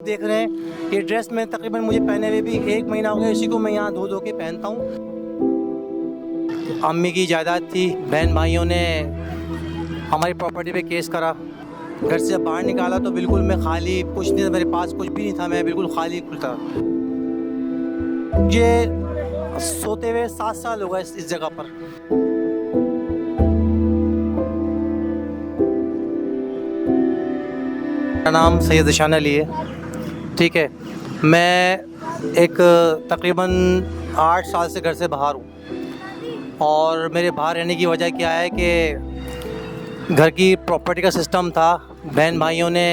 देख रहे हैं ये ड्रेस में तकरीबन मुझे पहने हुए भी 1 महीना हो गया। इसी को मैं यहाँ धो धो के पहनता हूँ। अम्मी की जायदाद थी, बहन भाइयों ने हमारी प्रॉपर्टी पे केस करा। घर से जब बाहर निकाला तो बिल्कुल मैं खाली, कुछ नहीं था मेरे पास, कुछ भी नहीं था, मैं बिल्कुल खाली था। मुझे सोते हुए 7 साल हो गए इस जगह पर। मेरा नाम सैयद ज़ीशान अली है, ठीक है। मैं एक तकरीबन 8 साल से घर से बाहर हूँ और मेरे बाहर रहने की वजह क्या है कि घर की प्रॉपर्टी का सिस्टम था। बहन भाइयों ने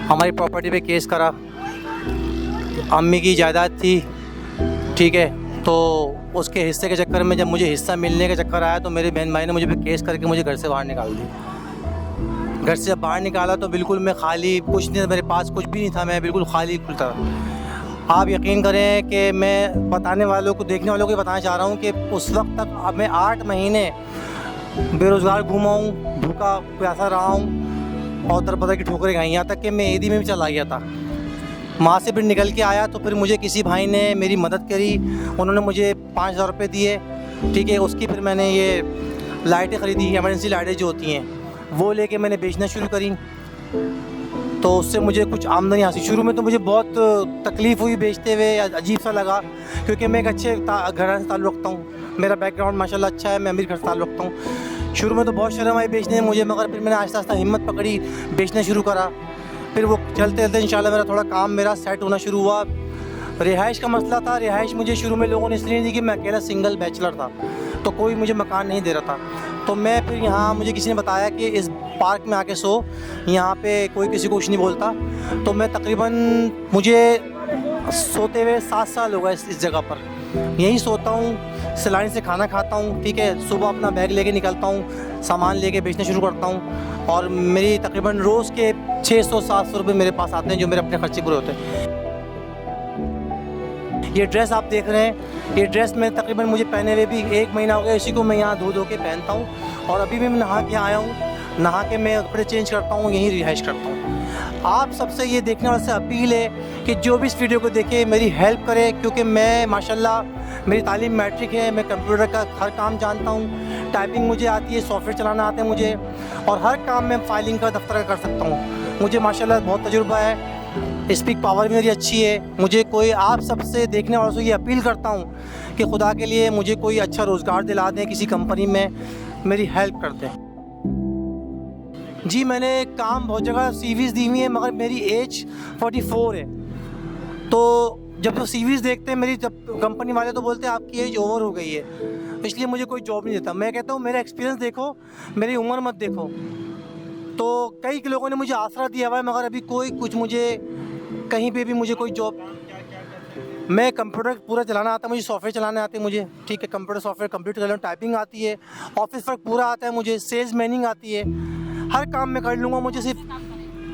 हमारी प्रॉपर्टी पे केस करा। अम्मी की जायदाद थी, ठीक है, तो उसके हिस्से के चक्कर में जब मुझे हिस्सा मिलने का चक्कर आया तो मेरे बहन भाई ने मुझे पे केस करके मुझे घर से बाहर निकाल दिया। घर से जब बाहर निकाला तो बिल्कुल मैं खाली, कुछ नहीं था मेरे पास, कुछ भी नहीं था, मैं बिल्कुल खाली था। आप यकीन करें कि मैं बताने वालों को, देखने वालों को बताना चाह रहा हूँ कि उस वक्त तक अब मैं 8 महीने बेरोज़गार घूमा हूँ, भूखा प्यासा रहा हूँ और दर-बदर की ठोकरें खाई। यहाँ तक कि मैं ईदी में भी चला गया था। वहाँ से फिर निकल के आया तो फिर मुझे किसी भाई ने मेरी मदद करी। उन्होंने मुझे 5,000 रुपये दिए, ठीक है। उसकी फिर मैंने ये लाइटें ख़रीदी, एमरजेंसी लाइटें जो होती हैं वो लेके मैंने बेचना शुरू करी। तो उससे मुझे कुछ आमदनी हासिल। शुरू में तो मुझे बहुत तकलीफ़ हुई बेचते हुए, अजीब सा लगा, क्योंकि मैं एक अच्छे घर से ताल्लुक़ रखता हूँ। मेरा बैकग्राउंड माशाल्लाह अच्छा है, मैं अमीर घर से ताल्लुक़ रखता हूँ। शुरू में तो बहुत शर्म आई बेचने में मुझे, मगर फिर मैंने आहिस्ता आहिस्ता हिम्मत पकड़ी, बेचना शुरू करा। फिर वो चलते चलते इंशाल्लाह मेरा थोड़ा काम मेरा सेट होना शुरू हुआ। रिहाइश का मसला था। रिहाइश मुझे शुरू में लोगों ने इसलिए नहीं दी कि मैं अकेला सिंगल बैचलर था, तो कोई मुझे मकान नहीं दे रहा था। तो मैं फिर यहाँ, मुझे किसी ने बताया कि इस पार्क में आके सो, यहाँ पे कोई किसी को कुछ नहीं बोलता। तो मैं तकरीबन, मुझे सोते हुए 7 साल हो गए इस जगह पर। यहीं सोता हूँ, सैलानी से खाना खाता हूँ, ठीक है। सुबह अपना बैग लेके निकलता हूँ, सामान लेके बेचना शुरू करता हूँ और मेरी तकरीबन रोज़ के 600-700 रुपये मेरे पास आते हैं, जो मेरे अपने खर्चे पूरे होते हैं। ये ड्रेस आप देख रहे हैं, ये ड्रेस में तकरीबन मुझे पहने हुए भी 1 महीना हो गया। इसी को मैं यहाँ धो धो के पहनता हूँ और अभी भी मैं नहा के आया हूँ। नहा के मैं कपड़े चेंज करता हूँ, यहीं रिहाइश करता हूँ। आप सबसे ये देखने वाले से अपील है कि जो भी इस वीडियो को देखे मेरी हेल्प करे, क्योंकि मैं माशाल्लाह मेरी तालीम मैट्रिक है। मैं कंप्यूटर का हर काम जानता हूँ, टाइपिंग मुझे आती है, सॉफ्टवेयर चलाना आता है मुझे, और हर काम में फाइलिंग का, दफ्तर का कर सकता हूँ। मुझे माशाल्लाह बहुत तजुर्बा है, स्पीक पावर भी मेरी अच्छी है। मुझे कोई, आप सबसे देखने वालों से ये अपील करता हूँ कि खुदा के लिए मुझे कोई अच्छा रोज़गार दिला दें, किसी कंपनी में मेरी हेल्प कर दें। जी, मैंने काम बहुत जगह सीवीज़ दी हुई है, मगर मेरी एज 44 है। तो जब वो सीवीज़ देखते हैं मेरी, जब कंपनी वाले तो बोलते हैं आपकी एज ओवर हो गई है, इसलिए मुझे कोई जॉब नहीं देता। मैं कहता हूँ मेरा एक्सपीरियंस देखो, मेरी उम्र मत देखो। तो कई लोगों ने मुझे आसरा दिया हुआ है, मगर अभी कोई कुछ, मुझे कहीं पे भी मुझे कोई जॉब। मैं कंप्यूटर पूरा चलाना आता है मुझे, सॉफ्टवेयर चलाने आते हैं मुझे, ठीक है। कंप्यूटर सॉफ्टवेयर कंप्लीट कर लूँ, टाइपिंग आती है, ऑफिस वर्क पूरा आता है मुझे, सेल्स मैनिंग आती है, हर काम मैं कर लूँगा।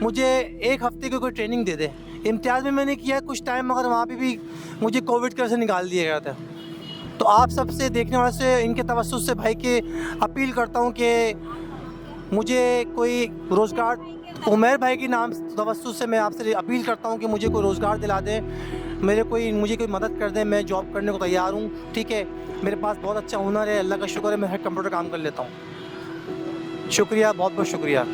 मुझे 1 हफ़्ते की कोई ट्रेनिंग दे दे। इम्तियाज़ में मैंने किया कुछ टाइम, मगर वहाँ पे भी मुझे कोविड की वजह से निकाल दिया गया था। तो आप सबसे देखने वाले से, इनके तवज्जुह से भाई के अपील करता हूँ कि मुझे कोई रोज़गार, उमैर भाई के नाम तवज्जुह से मैं आपसे अपील करता हूँ कि मुझे कोई रोज़गार दिला दें, मुझे कोई मदद कर दें। मैं जॉब करने को तैयार हूँ, ठीक है। मेरे पास बहुत अच्छा हुनर है, अल्लाह का शुक्र है, मैं हर कंप्यूटर काम कर लेता हूँ। शुक्रिया, बहुत बहुत शुक्रिया।